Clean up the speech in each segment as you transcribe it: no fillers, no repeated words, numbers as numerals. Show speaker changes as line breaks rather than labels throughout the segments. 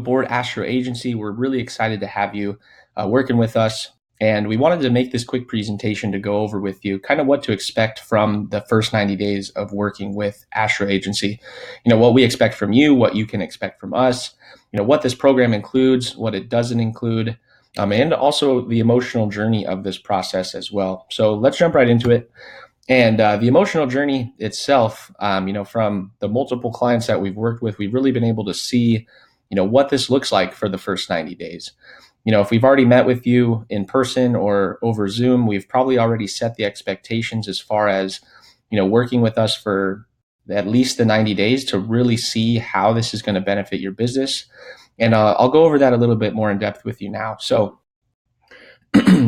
aboard Astro Agency. We're really excited to have you working with us. And we wanted to make this quick presentation to go over with you kind of what to expect from the first 90 days of working with Astro Agency. What we expect from you, what you can expect from us, what this program includes, what it doesn't include, and also the emotional journey of this process as well. So let's jump right into it. And the emotional journey itself, from the multiple clients that we've worked with, we've really been able to see, what this looks like for the first 90 days. If we've already met with you in person or over Zoom, we've probably already set the expectations as far as, working with us for at least the 90 days to really see how this is going to benefit your business. And I'll go over that a little bit more in depth with you now. So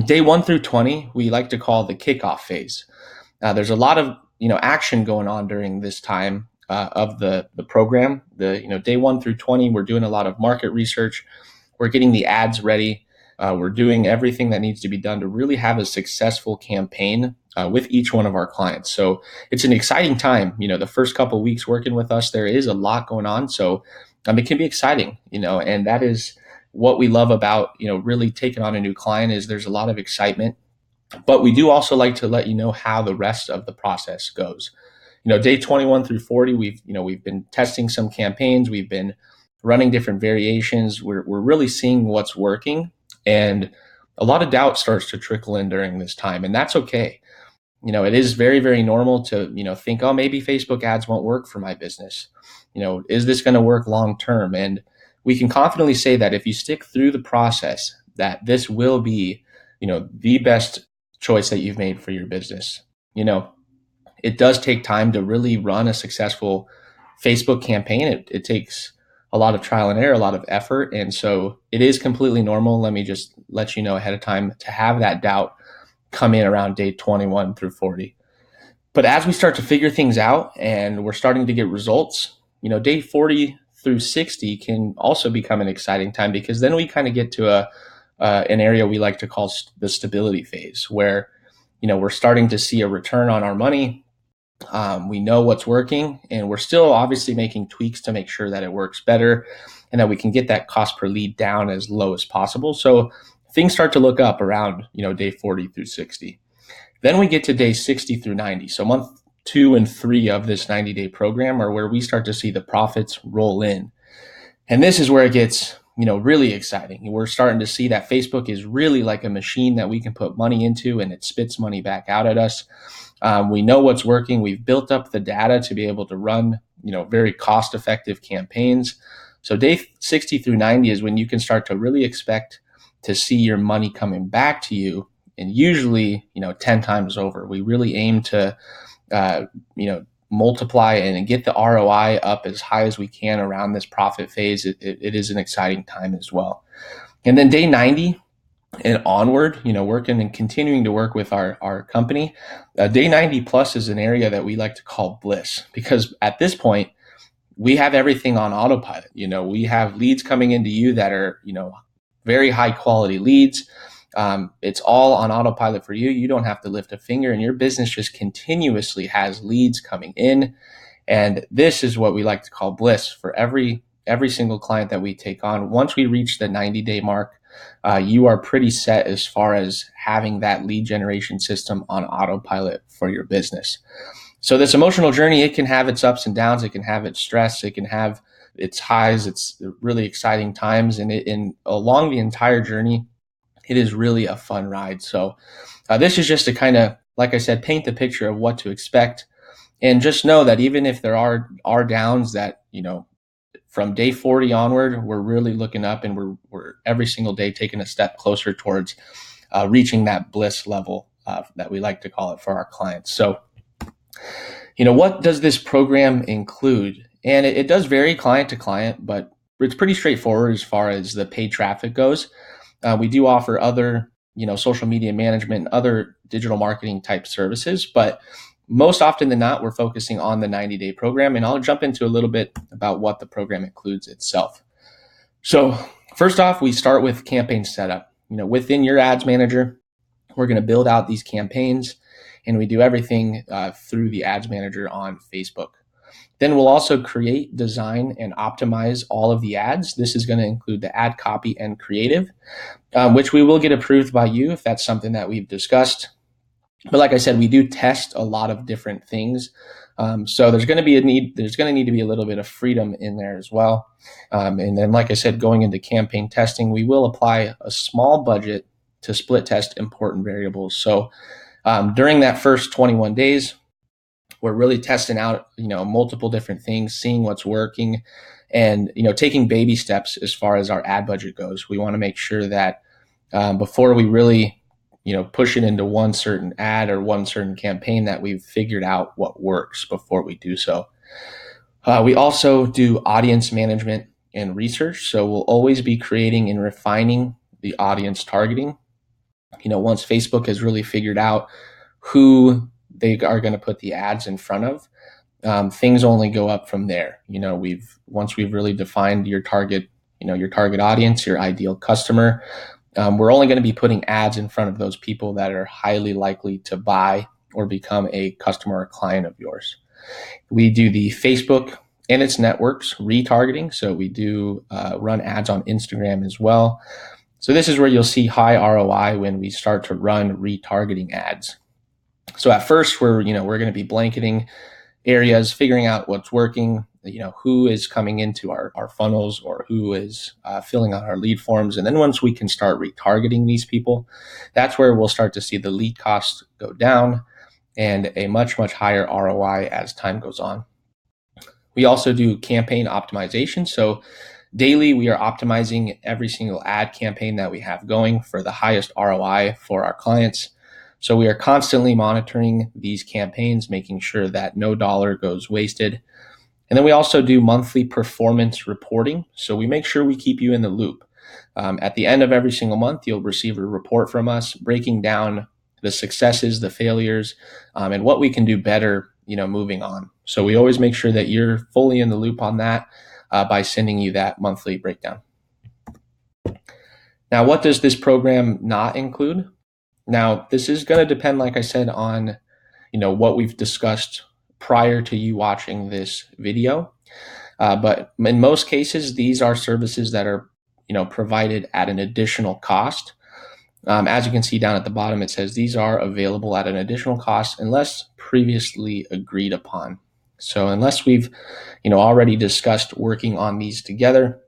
day 1 through 20, we like to call the kickoff phase. There's a lot of action going on during this time of the program. Day 1 through 20, we're doing a lot of market research. We're getting the ads ready. We're doing everything that needs to be done to really have a successful campaign with each one of our clients. So it's an exciting time. The first couple of weeks working with us, there is a lot going on. So it can be exciting, and that is what we love about, really taking on a new client is there's a lot of excitement. But we do also like to let you know how the rest of the process goes. Day 21 through 40, we've been testing some campaigns. We've been running different variations. We're really seeing what's working, and a lot of doubt starts to trickle in during this time, and that's okay. It is very, very normal to, think, oh, maybe Facebook ads won't work for my business. Is this going to work long term? And we can confidently say that if you stick through the process, that this will be, the best choice that you've made for your business. It does take time to really run a successful Facebook campaign. It takes a lot of trial and error, a lot of effort. And so it is completely normal. Let me just let you know ahead of time to have that doubt come in around day 21 through 40. But as we start to figure things out and we're starting to get results, day 40 through 60 can also become an exciting time, because then we kind of get to an area we like to call the stability phase, where, we're starting to see a return on our money. We know what's working, and we're still obviously making tweaks to make sure that it works better and that we can get that cost per lead down as low as possible. So things start to look up around, day 40 through 60. Then we get to day 60 through 90. So month 2 and 3 of this 90-day program are where we start to see the profits roll in. And this is where it gets, really exciting. We're starting to see that Facebook is really like a machine that we can put money into, and it spits money back out at us. We know what's working. We've built up the data to be able to run, very cost-effective campaigns. So day 60 through 90 is when you can start to really expect to see your money coming back to you, and usually, 10 times over. We really aim to, multiply and get the ROI up as high as we can around this profit phase. It is an exciting time as well. And then day 90 and onward, working and continuing to work with our company, day 90 plus is an area that we like to call bliss, because at this point, we have everything on autopilot. We have leads coming into you that are, very high quality leads. It's all on autopilot for you. You don't have to lift a finger, and your business just continuously has leads coming in. And this is what we like to call bliss for every single client that we take on. Once we reach the 90-day mark, you are pretty set as far as having that lead generation system on autopilot for your business. So this emotional journey, it can have its ups and downs. It can have its stress. It can have its highs. It's really exciting times. And along the entire journey, it is really a fun ride. So this is just to kind of, like I said, paint the picture of what to expect. And just know that even if there are downs, that, from day 40 onward, we're really looking up, and we're every single day taking a step closer towards reaching that bliss level that we like to call it for our clients. So, what does this program include? And it does vary client to client, but it's pretty straightforward as far as the paid traffic goes. We do offer other, social media management and other digital marketing type services, but most often than not, we're focusing on the 90-day program. And I'll jump into a little bit about what the program includes itself. So first off, we start with campaign setup. Within your ads manager, we're going to build out these campaigns, and we do everything through the ads manager on Facebook. Then we'll also create, design, and optimize all of the ads. This is going to include the ad copy and creative, which we will get approved by you if that's something that we've discussed. But like I said, we do test a lot of different things. So there's going to need to be a little bit of freedom in there as well. And then, like I said, going into campaign testing, we will apply a small budget to split test important variables. So during that first 21 days, we're really testing out, multiple different things, seeing what's working, and, taking baby steps as far as our ad budget goes. We want to make sure that before we really, push it into one certain ad or one certain campaign, that we've figured out what works before we do so. We also do audience management and research. So we'll always be creating and refining the audience targeting. Once Facebook has really figured out who they are going to put the ads in front of, things only go up from there. Once we've really defined your target, your target audience, your ideal customer, we're only going to be putting ads in front of those people that are highly likely to buy or become a customer or client of yours. We do the Facebook and its networks retargeting. So we do run ads on Instagram as well. So this is where you'll see high ROI when we start to run retargeting ads. So at first we're going to be blanketing areas, figuring out what's working, who is coming into our funnels or who is filling out our lead forms. And then once we can start retargeting these people, that's where we'll start to see the lead costs go down and a much, much higher ROI as time goes on. We also do campaign optimization. So daily, we are optimizing every single ad campaign that we have going for the highest ROI for our clients. So we are constantly monitoring these campaigns, making sure that no dollar goes wasted. And then we also do monthly performance reporting. So we make sure we keep you in the loop. At the end of every single month, you'll receive a report from us breaking down the successes, the failures, and what we can do better, moving on. So we always make sure that you're fully in the loop on that by sending you that monthly breakdown. Now, what does this program not include? Now, this is going to depend, like I said, on, what we've discussed prior to you watching this video. But in most cases, these are services that are, provided at an additional cost. As you can see down at the bottom, it says these are available at an additional cost unless previously agreed upon. So unless we've, already discussed working on these together,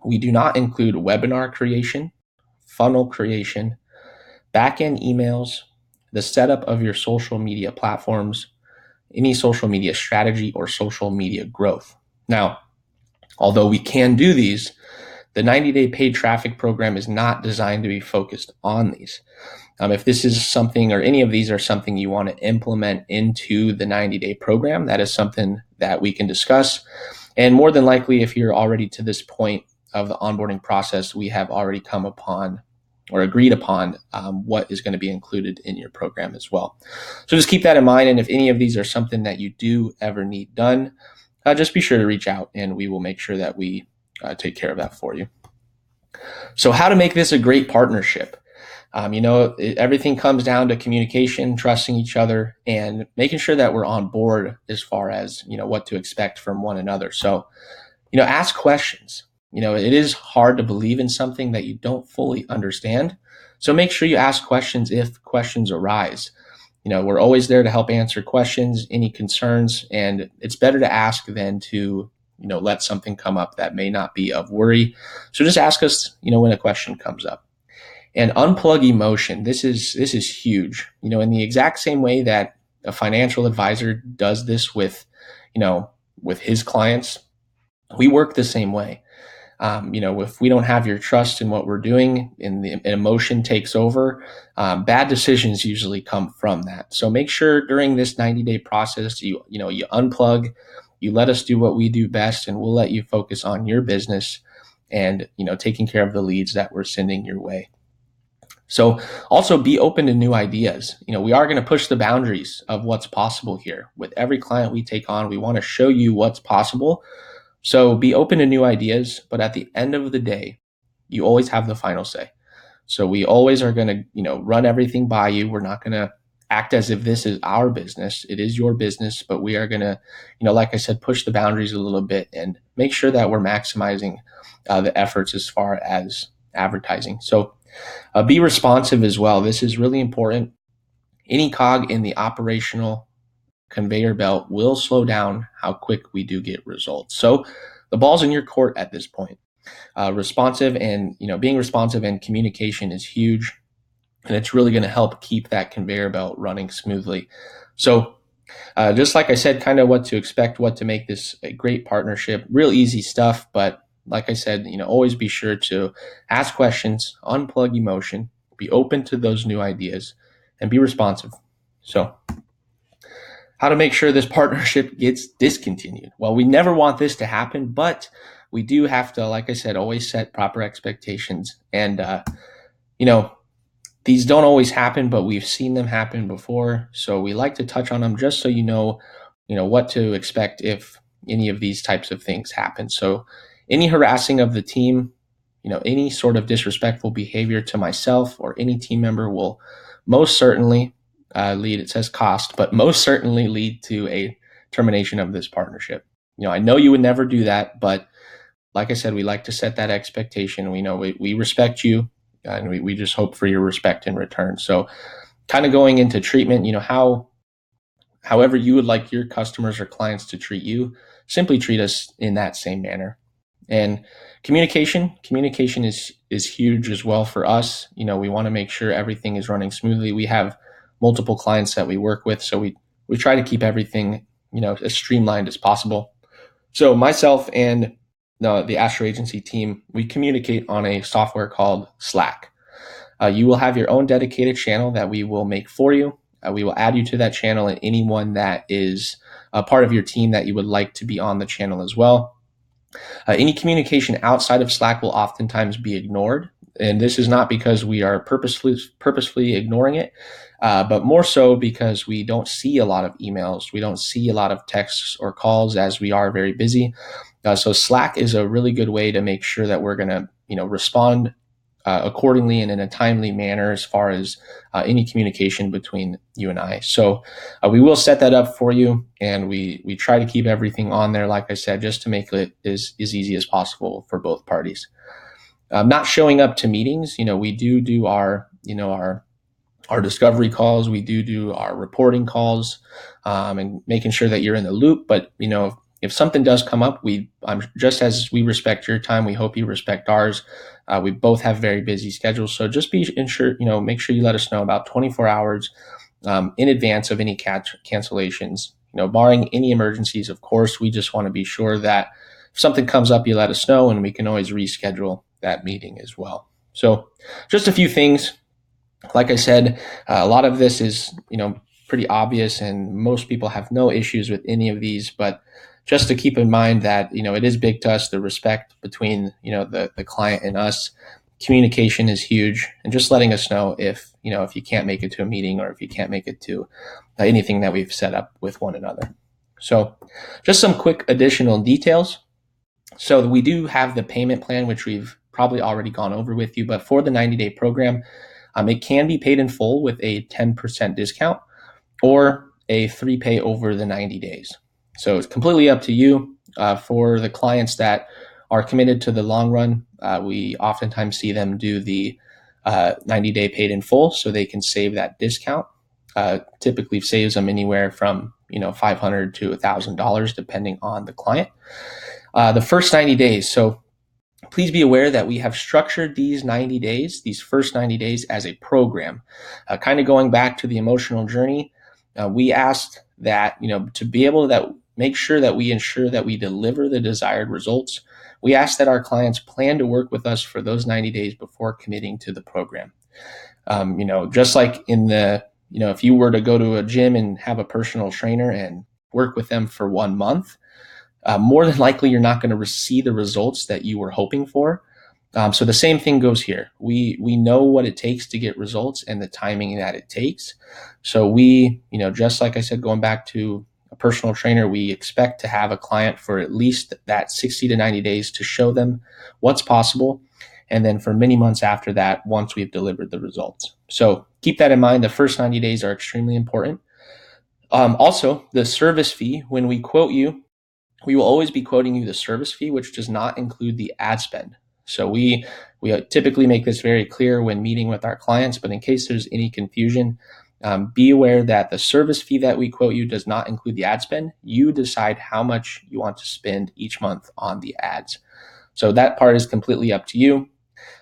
we do not include webinar creation, funnel creation, back-end emails, the setup of your social media platforms, any social media strategy, or social media growth. Now, although we can do these, the 90-day paid traffic program is not designed to be focused on these. If this is something, or any of these are something you want to implement into the 90-day program, that is something that we can discuss. And more than likely, if you're already to this point of the onboarding process, we have already come upon or agreed upon what is going to be included in your program as well. So just keep that in mind. And if any of these are something that you do ever need done, just be sure to reach out and we will make sure that we take care of that for you. So how to make this a great partnership? Everything comes down to communication, trusting each other, and making sure that we're on board as far as, what to expect from one another. So, ask questions. It is hard to believe in something that you don't fully understand. So make sure you ask questions if questions arise. We're always there to help answer questions, any concerns, and it's better to ask than to, let something come up that may not be of worry. So just ask us, when a question comes up. And unplug emotion. This is huge. In the exact same way that a financial advisor does this with his clients, we work the same way. If we don't have your trust in what we're doing and the emotion takes over, bad decisions usually come from that. So make sure during this 90-day process, you unplug, you let us do what we do best, and we'll let you focus on your business and, taking care of the leads that we're sending your way. So also be open to new ideas. We are going to push the boundaries of what's possible here. With every client we take on, we want to show you what's possible. So be open to new ideas, but at the end of the day, you always have the final say. So we always are going to, run everything by you. We're not going to act as if this is our business. It is your business, but we are going to, like I said, push the boundaries a little bit and make sure that we're maximizing the efforts as far as advertising. So be responsive as well. This is really important. Any cog in the operational conveyor belt will slow down how quick we do get results. So the ball's in your court at this point. Responsive and, being responsive and communication is huge. And it's really going to help keep that conveyor belt running smoothly. So just like I said, kind of what to expect, what to make this a great partnership, real easy stuff. But like I said, always be sure to ask questions, unplug emotion, be open to those new ideas, and be responsive. So how to make sure this partnership gets discontinued? Well, we never want this to happen, but we do have to, like I said, always set proper expectations. And, these don't always happen, but we've seen them happen before. So we like to touch on them just so you know what to expect if any of these types of things happen. So any harassing of the team, any sort of disrespectful behavior to myself or any team member will most certainly lead, it says cost, but most certainly lead to a termination of this partnership. I know you would never do that, but like I said, we like to set that expectation. We know we respect you, and we just hope for your respect in return. So kind of going into treatment, however you would like your customers or clients to treat you, simply treat us in that same manner. And communication is huge as well for us. We want to make sure everything is running smoothly. We have multiple clients that we work with, so we try to keep everything, as streamlined as possible. So myself and the Astro Agency team, we communicate on a software called Slack. You will have your own dedicated channel that we will make for you. We will add you to that channel, and anyone that is a part of your team that you would like to be on the channel as well. Any communication outside of Slack will oftentimes be ignored. And this is not because we are purposefully ignoring it, but more so because we don't see a lot of emails. We don't see a lot of texts or calls as we are very busy. So Slack is a really good way to make sure that we're going to, respond accordingly and in a timely manner as far as any communication between you and I. So we will set that up for you, and we try to keep everything on there, like I said, just to make it as easy as possible for both parties. Not showing up to meetings, we do our discovery calls, we do our reporting calls, and making sure that you're in the loop. But if something does come up, just as we respect your time, we hope you respect ours. We both have very busy schedules, so just make sure you let us know about 24 hours in advance of any cancellations. Barring any emergencies, of course, we just want to be sure that if something comes up, you let us know, and we can always reschedule that meeting as well. So just a few things. Like I said, a lot of this is, pretty obvious, and most people have no issues with any of these, but just to keep in mind that, it is big to us, the respect between, the client and us. Communication is huge, and just letting us know if you can't make it to a meeting or if you can't make it to anything that we've set up with one another. So just some quick additional details. So we do have the payment plan, which we've probably already gone over with you, but for the 90-day program, it can be paid in full with a 10% discount or a 3-pay over the 90 days. So it's completely up to you. For the clients that are committed to the long run, we oftentimes see them do the 90-day paid in full so they can save that discount. Typically saves them anywhere from $500 to $1,000 depending on the client. The first 90 days. So please be aware that we have structured these first 90 days as a program. Kind of going back to the emotional journey, we asked that, to be able to make sure that we ensure that we deliver the desired results, we ask that our clients plan to work with us for those 90 days before committing to the program. Just like if you were to go to a gym and have a personal trainer and work with them for 1 month, more than likely you're not going to see the results that you were hoping for. So the same thing goes here. We know what it takes to get results and the timing that it takes. So we, just like I said, going back to a personal trainer, we expect to have a client for at least that 60 to 90 days to show them what's possible. And then for many months after that, once we've delivered the results. So keep that in mind. The first 90 days are extremely important. Also, the service fee, when we quote you, we will always be quoting you the service fee, which does not include the ad spend. So we typically make this very clear when meeting with our clients, but in case there's any confusion, be aware that the service fee that we quote you does not include the ad spend. You decide how much you want to spend each month on the ads. So that part is completely up to you.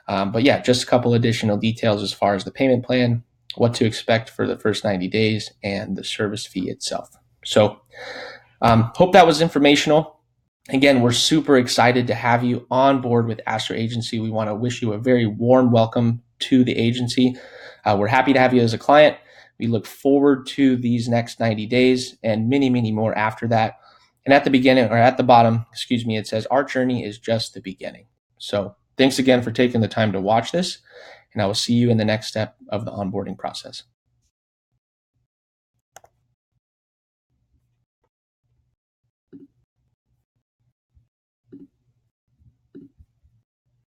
But yeah, just a couple additional details as far as the payment plan, what to expect for the first 90 days, and the service fee itself. So hope that was informational. Again, we're super excited to have you on board with Astro Agency. We want to wish you a very warm welcome to the agency. We're happy to have you as a client. We look forward to these next 90 days and many, many more after that. And at the beginning, or at the bottom, it says our journey is just the beginning. So thanks again for taking the time to watch this, and I will see you in the next step of the onboarding process.